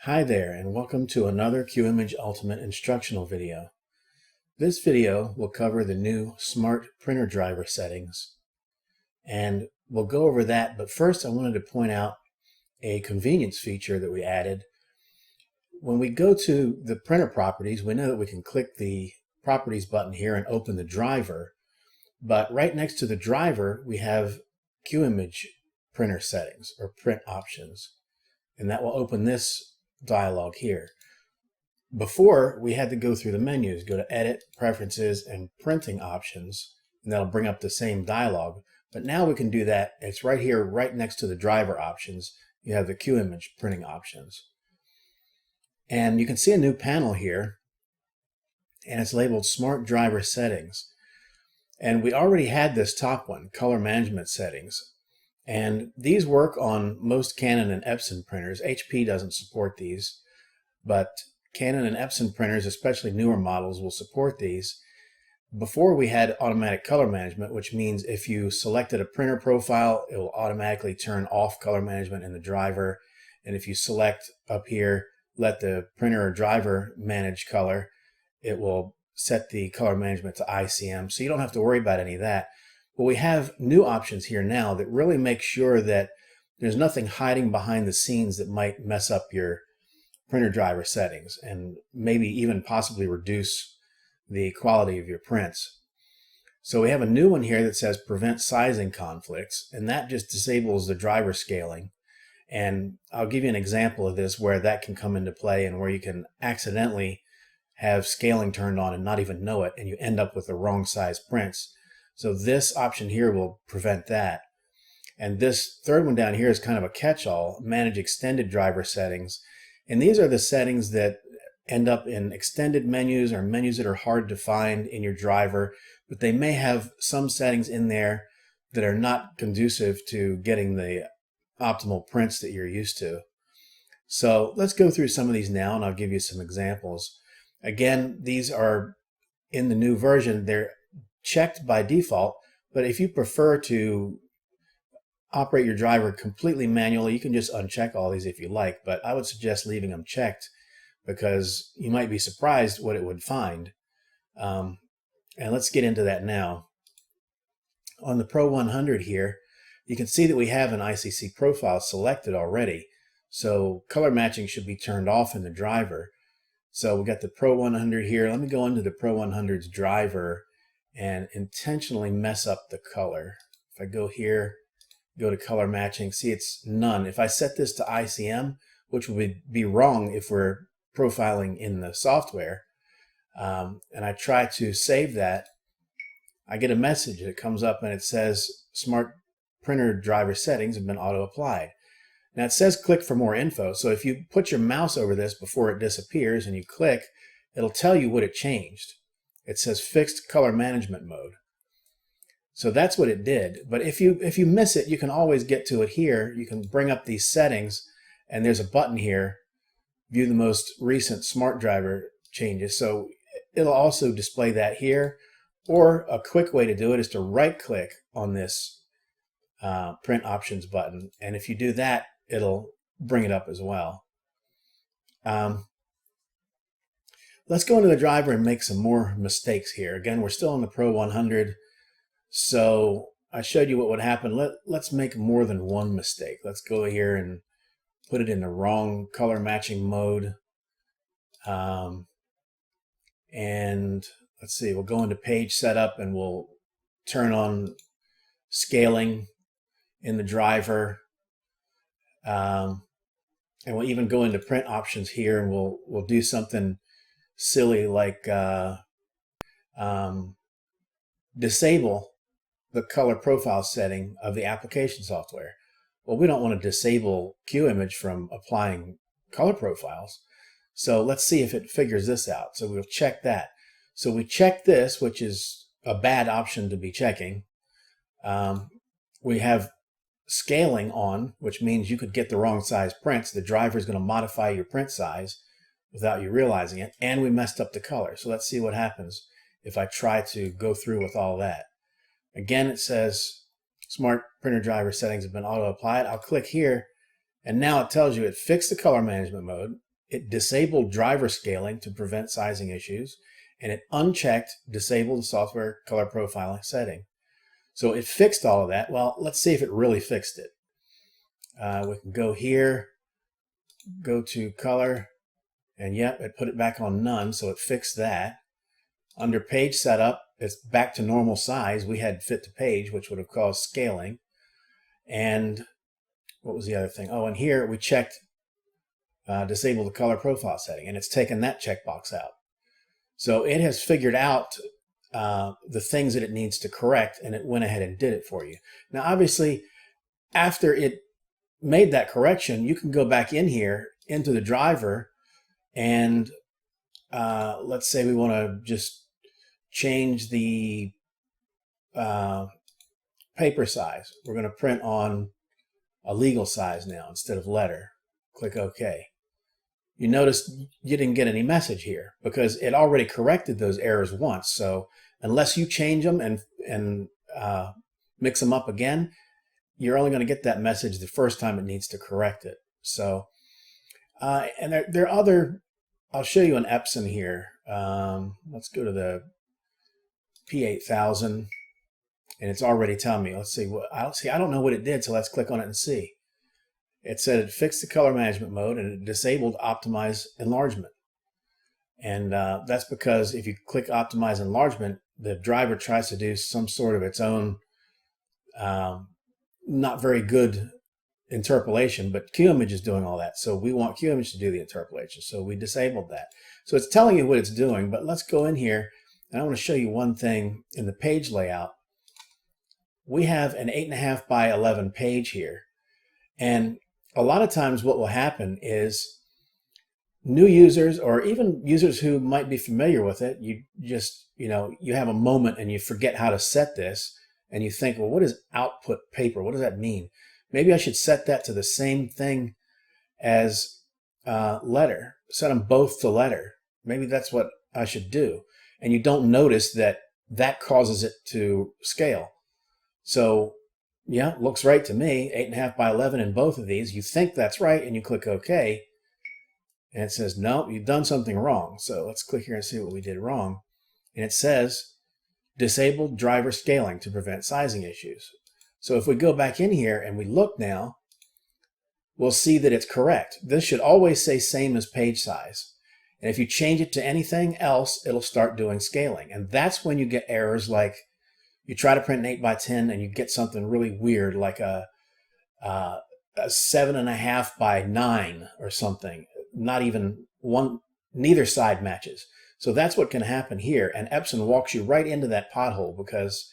Hi there, and welcome to another Qimage Ultimate instructional video. This video will cover the new Smart Printer Driver settings, and we'll go over that, but first I wanted to point out a convenience feature that we added. When we go to the printer properties, we know that we can click the Properties button here and open the driver, but right next to the driver we have Qimage printer settings or print options, and that will open this dialog here. Before, we had to go through the menus, go to Edit, Preferences, and Printing Options, and that'll bring up the same dialog. But now we can do that. It's right here, right next to the driver options. You have the Qimage printing options. And you can see a new panel here, and it's labeled Smart Driver Settings. And we already had this top one, Color Management Settings. And these work on most Canon and Epson printers. HP doesn't support these, but Canon and Epson printers, especially newer models, will support these. Before, we had automatic color management, which means if you selected a printer profile, it will automatically turn off color management in the driver. And if you select up here, let the printer or driver manage color, it will set the color management to ICM. So you don't have to worry about any of that. But we have new options here now that really make sure that there's nothing hiding behind the scenes that might mess up your printer driver settings and maybe even possibly reduce the quality of your prints. So we have a new one here that says Prevent Sizing Conflicts, and that just disables the driver scaling. And I'll give you an example of this where that can come into play and where you can accidentally have scaling turned on and not even know it, and you end up with the wrong size prints. So this option here will prevent that. And this third one down here is kind of a catch-all, Manage Extended Driver Settings. And these are the settings that end up in extended menus or menus that are hard to find in your driver, but they may have some settings in there that are not conducive to getting the optimal prints that you're used to. So let's go through some of these now, and I'll give you some examples. Again, these are in the new version. They're checked by default, but if you prefer to operate your driver completely manually, you can just uncheck all these if you like, but I would suggest leaving them checked because you might be surprised what it would find. And let's get into that now. On the Pro 100 here, you can see that we have an ICC profile selected already, so color matching should be turned off in the driver. So we got the Pro 100 here. Let me go into the Pro 100's driver and intentionally mess up the color. If I go here, go to color matching, see it's none. If I set this to ICM, which would be wrong if we're profiling in the software, and I try to save that, I get a message that comes up and it says Smart Printer Driver Settings have been auto-applied. Now it says click for more info, so if you put your mouse over this before it disappears and you click, it'll tell you what it changed. It says fixed color management mode. So that's what it did. But if you miss it, you can always get to it here. You can bring up these settings, and there's a button here, view the most recent smart driver changes. So it'll also display that here. Or a quick way to do it is to right click on this print options button. And if you do that, it'll bring it up as well. Let's go into the driver and make some more mistakes here. Again, we're still on the Pro 100. So I showed you what would happen. Let's make more than one mistake. Let's go here and put it in the wrong color matching mode. And let's see, we'll go into page setup and we'll turn on scaling in the driver. And we'll even go into print options here and we'll do something silly like disable the color profile setting of the application software. Well, we don't want to disable Qimage from applying color profiles. So let's see if it figures this out. So we'll check that. So we check this, which is a bad option to be checking. We have scaling on, which means you could get the wrong size prints. The driver is going to modify your print size without you realizing it, and we messed up the color. So let's see what happens if I try to go through with all that. Again, it says Smart Printer Driver Settings have been auto-applied. I'll click here, and now it tells you it fixed the color management mode. it disabled driver scaling to prevent sizing issues, and it unchecked disable the software color profiling setting. So it fixed all of that. Well, let's see if it really fixed it. We can go here, go to color, and yep, it put it back on none, so it fixed that. Under page setup, it's back to normal size. We had fit to page, which would have caused scaling. And what was the other thing? Oh, and here we checked disable the color profile setting, and it's taken that checkbox out. So it has figured out the things that it needs to correct, and it went ahead and did it for you. Now, obviously, after it made that correction, you can go back in here into the driver, and let's say we want to just change the paper size. We're going to print on a legal size now instead of letter. Click OK. You notice you didn't get any message here because it already corrected those errors once. So unless you change them and mix them up again, you're only going to get that message the first time it needs to correct it. So, and there are other, I'll show you an Epson here. Let's go to the P8000, and it's already telling me. Let's see what I don't know what it did, so let's click on it and see. It said it fixed the color management mode and it disabled optimize enlargement. And that's because if you click optimize enlargement, the driver tries to do some sort of its own not very good interpolation, but Qimage is doing all that. So we want Qimage to do the interpolation. So we disabled that. So it's telling you what it's doing, but let's go in here and I want to show you one thing in the page layout. We have an 8.5 by 11 page here. And a lot of times what will happen is new users or even users who might be familiar with it, you just, you have a moment and you forget how to set this and you think, well, what is output paper? What does that mean? Maybe I should set that to the same thing as letter, set them both to letter. Maybe that's what I should do. And you don't notice that that causes it to scale. So yeah, looks right to me, 8.5 by 11 in both of these. You think that's right and you click OK. And it says, no, you've done something wrong. So let's click here and see what we did wrong. And it says, disabled driver scaling to prevent sizing issues. So if we go back in here and we look now, we'll see that it's correct. This should always say same as page size. And if you change it to anything else, it'll start doing scaling. And that's when you get errors like you try to print an 8 by 10 and you get something really weird like a 7.5 by 9 or something. Not even one, neither side matches. So that's what can happen here. And Epson walks you right into that pothole because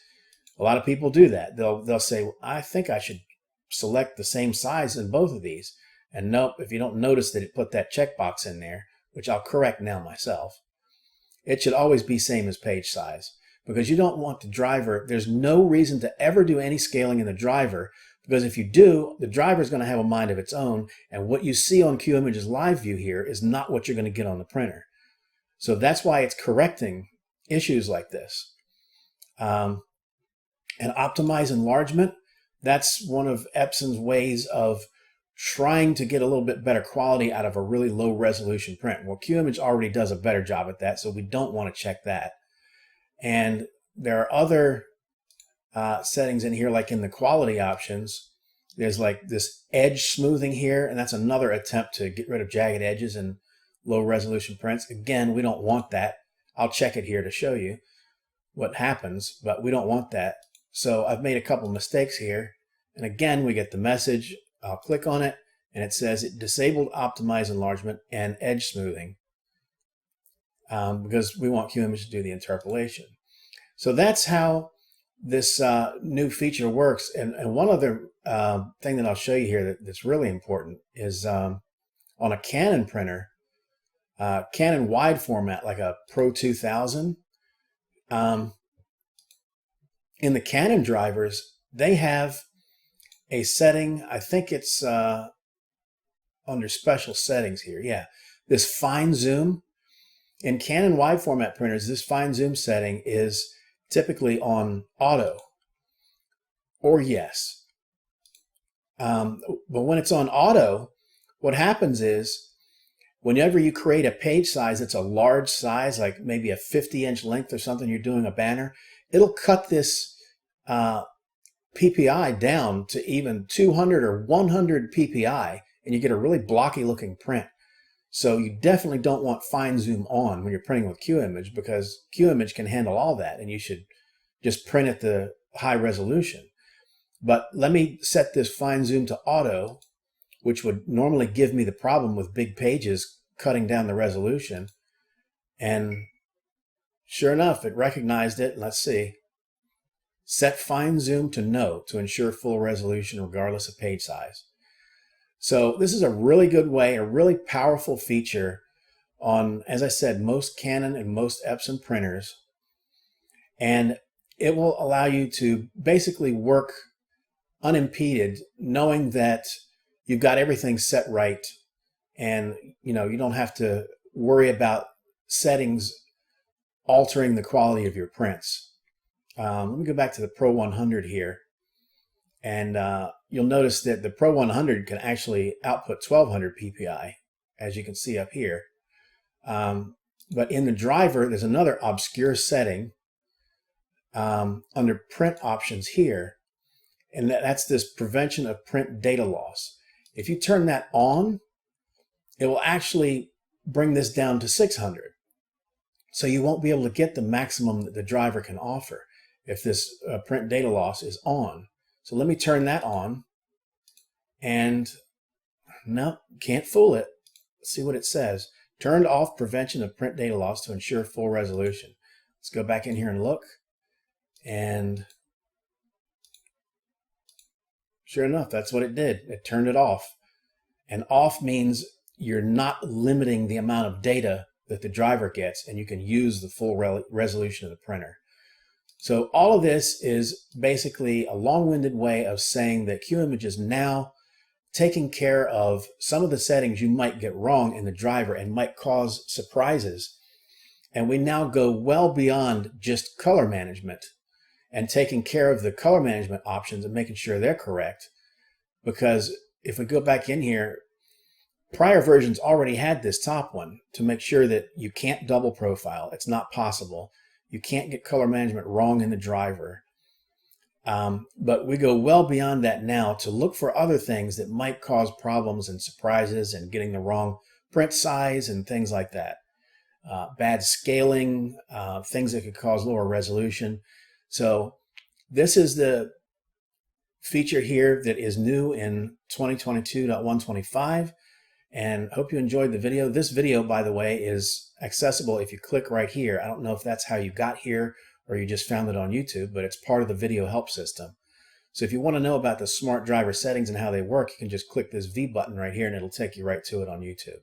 a lot of people do that. They'll say, well, I think I should select the same size in both of these. And nope, if you don't notice that it put that checkbox in there, which I'll correct now myself, it should always be same as page size because you don't want the driver, there's no reason to ever do any scaling in the driver because if you do, the driver is going to have a mind of its own and what you see on Qimage's live view here is not what you're going to get on the printer. So that's why it's correcting issues like this. And optimize enlargement, that's one of Epson's ways of trying to get a little bit better quality out of a really low resolution print. Well, Qimage already does a better job at that, so we don't want to check that. And there are other settings in here, like in the quality options. There's like this edge smoothing here, and that's another attempt to get rid of jagged edges in low resolution prints. Again, we don't want that. I'll check it here to show you what happens, but we don't want that. So I've made a couple mistakes here. And again, we get the message. I'll click on it and it says it disabled optimize enlargement and edge smoothing because we want Qimage to do the interpolation. So that's how this new feature works. And one other thing that I'll show you here that's really important is on a Canon printer, Canon wide format like a Pro 2000, in the Canon drivers, they have a setting, I think it's under special settings here. Yeah, this fine zoom. In Canon wide format printers, this fine zoom setting is typically on auto or yes. But when it's on auto, what happens is whenever you create a page size that's a large size, like maybe a 50-inch length or something, you're doing a banner, it'll cut this PPI down to even 200 or 100 PPI, and you get a really blocky looking print. So you definitely don't want fine zoom on when you're printing with Qimage, because Qimage can handle all that, and you should just print at the high resolution. But let me set this fine zoom to auto, which would normally give me the problem with big pages cutting down the resolution. And sure enough, it recognized it. Let's see. Set fine zoom to no to ensure full resolution regardless of page size. So this is a really good way, a really powerful feature on, as I said, most Canon and most Epson printers. And it will allow you to basically work unimpeded, knowing that you've got everything set right, and you don't have to worry about settings altering the quality of your prints. Let me go back to the Pro 100 here, and you'll notice that the Pro 100 can actually output 1200 PPI, as you can see up here. But in the driver, there's another obscure setting under print options here, and that's this prevention of print data loss. If you turn that on, it will actually bring this down to 600. So you won't be able to get the maximum that the driver can offer if this print data loss is on. So let me turn that on, and no, can't fool it. Let's see what it says. Turned off prevention of print data loss to ensure full resolution. Let's go back in here and look, and sure enough, that's what it did. It turned it off. And off means you're not limiting the amount of data that the driver gets, and you can use the full resolution of the printer. So all of this is basically a long-winded way of saying that Qimage is now taking care of some of the settings you might get wrong in the driver and might cause surprises. And we now go well beyond just color management and taking care of the color management options and making sure they're correct. Because if we go back in here, prior versions already had this top one to make sure that you can't double profile. It's not possible. You can't get color management wrong in the driver. But we go well beyond that now to look for other things that might cause problems and surprises and getting the wrong print size and things like that. Bad scaling, things that could cause lower resolution. So this is the feature here that is new in 2022.125, and hope you enjoyed the video. This video, by the way, is accessible if you click right here. I don't know if that's how you got here or you just found it on YouTube, but it's part of the video help system. So if you want to know about the smart driver settings and how they work, you can just click this V button right here and it'll take you right to it on YouTube.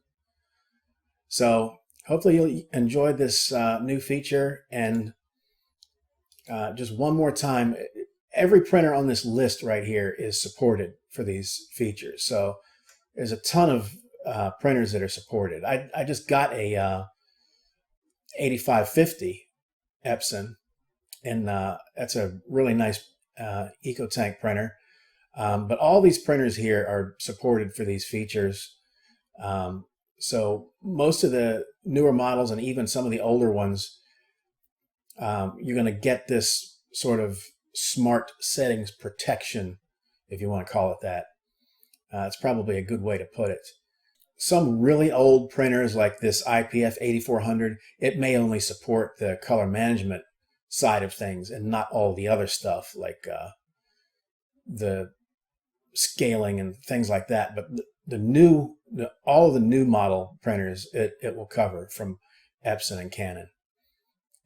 So hopefully you'll enjoy this new feature. And just one more time, every printer on this list right here is supported for these features. So there's a ton of printers that are supported. I just got a 8550 Epson, and that's a really nice EcoTank printer. But all these printers here are supported for these features. So most of the newer models and even some of the older ones, you're going to get this sort of smart settings protection, if you want to call it that. It's probably a good way to put it. Some really old printers like this IPF 8400, it may only support the color management side of things and not all the other stuff like the scaling and things like that. But all of the new model printers, it will cover from Epson and Canon.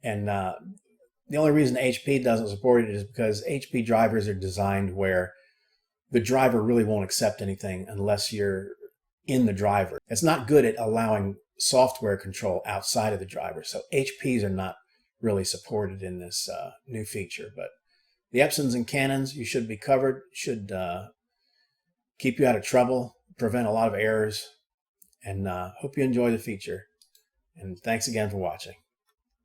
And the only reason HP doesn't support it is because HP drivers are designed where the driver really won't accept anything unless you're in the driver. It's not good at allowing software control outside of the driver. So HPs are not really supported in this new feature. But the Epsons and Canons, you should be covered, should keep you out of trouble, prevent a lot of errors, and hope you enjoy the feature. And thanks again for watching.